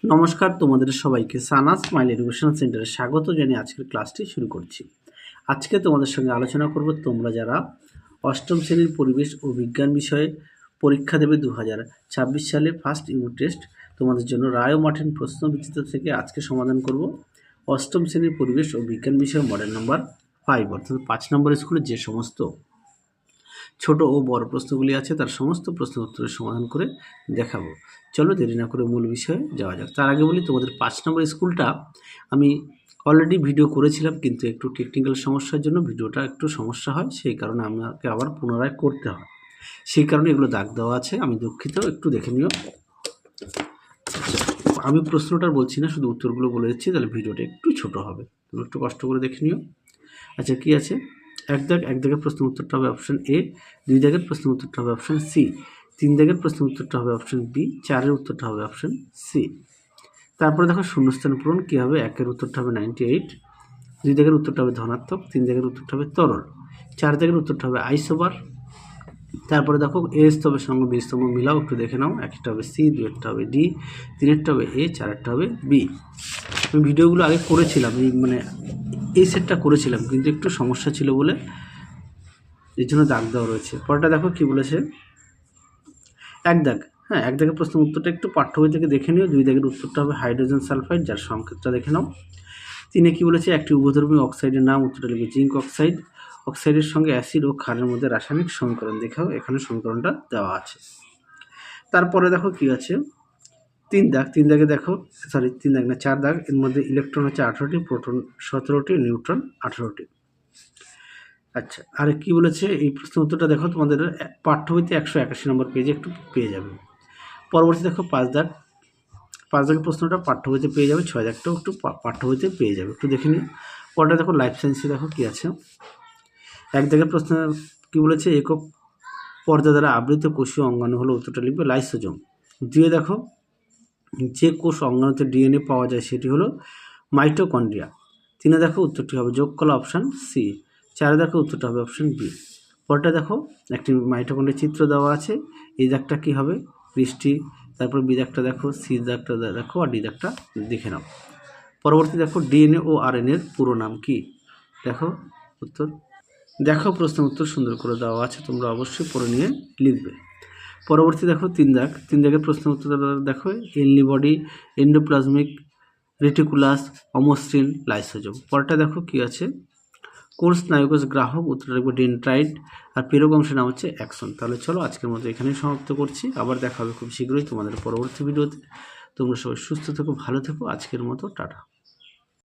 নমস্কার, তোমাদের সবাইকে সানা স্মাইল এডুকেশন সেন্টারে স্বাগত জানিয়ে আজকের ক্লাসটি শুরু করছি। আজকে তোমাদের সঙ্গে আলোচনা করব তোমরা যারা অষ্টম শ্রেণীর পরিবেশ ও বিজ্ঞান বিষয়ে পরীক্ষা দেবে 2026 সালে ফার্স্ট ইউনিট টেস্ট, তোমাদের জন্য রায় ও মার্টিন প্রশ্নবিচিত্র থেকে আজকে সমাধান করব অষ্টম শ্রেণীর পরিবেশ ও বিজ্ঞান বিষয়ে মডেল নাম্বার 5 অর্থাৎ 5 নম্বর স্কুলে যে সমস্ত ছোট ও বড় প্রশ্নগুলি আছে তার সমস্ত প্রশ্ন উত্তরের সমাধান করে দেখাবো। চলো দেরি না করে মূল বিষয়ে যাওয়া যাক। তার আগে বলি, তোমাদের 5 নম্বর স্কুলটা আমি অলরেডি ভিডিও করেছিলাম, কিন্তু একটু টেকনিক্যাল সমস্যার জন্য ভিডিওটা একটু সমস্যা হয়, সেই কারণে আমাকে আবার পুনরায় করতে হয়। সেই কারণে এগুলো দাগ দেওয়া আছে, আমি দুঃখিত, একটু দেখে নিও। আমি প্রশ্নটা বলছি না, শুধু উত্তরগুলো বলে দিচ্ছি, তাহলে ভিডিওটা একটু ছোট হবে, তুমি একটু কষ্ট করে দেখে নিও। আচ্ছা, কী আছে? এক দাগের প্রশ্ন উত্তরটা হবে অপশন এ, 2 দাগের প্রশ্ন উত্তরটা হবে অপশন সি, 3 দাগের প্রশ্ন উত্তরটা হবে অপশন বি, 4-এর উত্তরটা হবে অপশন সি। তারপরে দেখো শূন্যস্থান পূরণ কী হবে। 1-এর উত্তরটা হবে 98, 2 দাগের উত্তরটা হবে ধনাত্মক, 3 দাগের উত্তরটা হবে তরল, 4 দাগের উত্তরটা হবে আইসোবার। তারপরে দেখো এ স্তম্ভের সঙ্গে বি স্তম্ভ মিলাও, একটু দেখে নাও। 1-একটা হবে সি, 2-একটা হবে ডি, 3-একটা হবে এ, 4-একটা হবে বি। আমি ভিডিওগুলো আগে করেছিলাম, এই সেটটা করেছিলাম, কিন্তু একটু সমস্যা ছিল বলে এর জন্য দাগ দেওয়া রয়েছে। পরেরটা দেখো কি বলেছে। 1 দাগ, হ্যাঁ, 1 দাগের প্রশ্নের উত্তরটা একটু পাঠ্য বই থেকে দেখে নিও। 2 দাগের উত্তরটা হবে হাইড্রোজেন সালফাইড, যার সংকেতটা দেখে নাও। 3-এ কি বলেছে, একটি উভধর্মী অক্সাইডের নাম, উত্তরটা লিখবে জিঙ্ক অক্সাইড। অক্সাইডের সঙ্গে অ্যাসিড ও ক্ষারের মধ্যে রাসায়নিক সমীকরণ দেখাও, এখানে সমীকরণটা দেওয়া আছে। তারপরে দেখো কি আছে, 3 দাগ, 3 দাগে দেখো, 3 দাগ না 4 দাগ, এর মধ্যে ইলেকট্রন হচ্ছে 18টি, প্রোটন 17টি, নিউট্রন 18টি। আচ্ছা, আর কি বলেছে, এই প্রশ্ন উত্তরটা দেখো তোমাদের পাঠ্য বইতে 181 নম্বর পেজে একটু পেয়ে যাবে। পরবর্তী দেখো 5 দাগ, 5 দাগের প্রশ্নটা পাঠ্য বইতে পেয়ে যাবে, 6 দাগটাও একটু পাঠ্য বইতে পেয়ে যাবে, একটু দেখে নিও। পরটা দেখো লাইফ সায়েন্সে দেখো কি আছে। 1 দাগের প্রশ্ন কি বলেছে, একক পর্দা দ্বারা আবৃত কোষীয় অঙ্গাণু হলো, উত্তরটা লিখবে লাইসোজোম। 2-এ দেখো যে কোষ অঙ্গাণুতে ডিএনএ পাওয়া যায় সেটি হলো মাইটোকন্ড্রিয়া। 3-এ দেখো উত্তরটি হবে যোগ করা, অপশান সি। 4-এ দেখো উত্তরটা হবে অপশান বি। পরটা দেখো একটি মাইটোকন্ড্রিয়ার চিত্র দেওয়া আছে, এই দাগটা কী হবে, বৃষ্টি। তারপর বি দাগটা দেখো, সি দাগটা দেখো, আর ডি দাগটা দেখে নাও। পরবর্তী দেখো ডিএনএ ও আরএনএর পুরো নাম কি, দেখো উত্তর। দেখো প্রশ্নের উত্তর সুন্দর করে দেওয়া আছে, তোমরা অবশ্যই পড়ে নিয়ে লিখবে। পরবর্তী দেখো 3 দাগ, 3 দাগের প্রশ্নের উত্তর দেখো, এনলি বডি, এন্ডোপ্লাজমিক রেটিকুলাস, অমসৃণ, লাইসোজোম। পরটা দেখো কি আছে, কোষ স্নায়ুকোষ গ্রাহক, উত্তরটা লিখবে ডেনড্রাইট, আর প্রেরক অংশের নাম হচ্ছে অ্যাক্সন। তাহলে চলো আজকের মতো এখানেই সমাপ্ত করছি, আবার দেখা হবে খুব শীঘ্রই তোমাদের পরবর্তী ভিডিওতে। তোমরা সবাই সুস্থ থেকো, ভালো থেকো, আজকের মতো টাটা।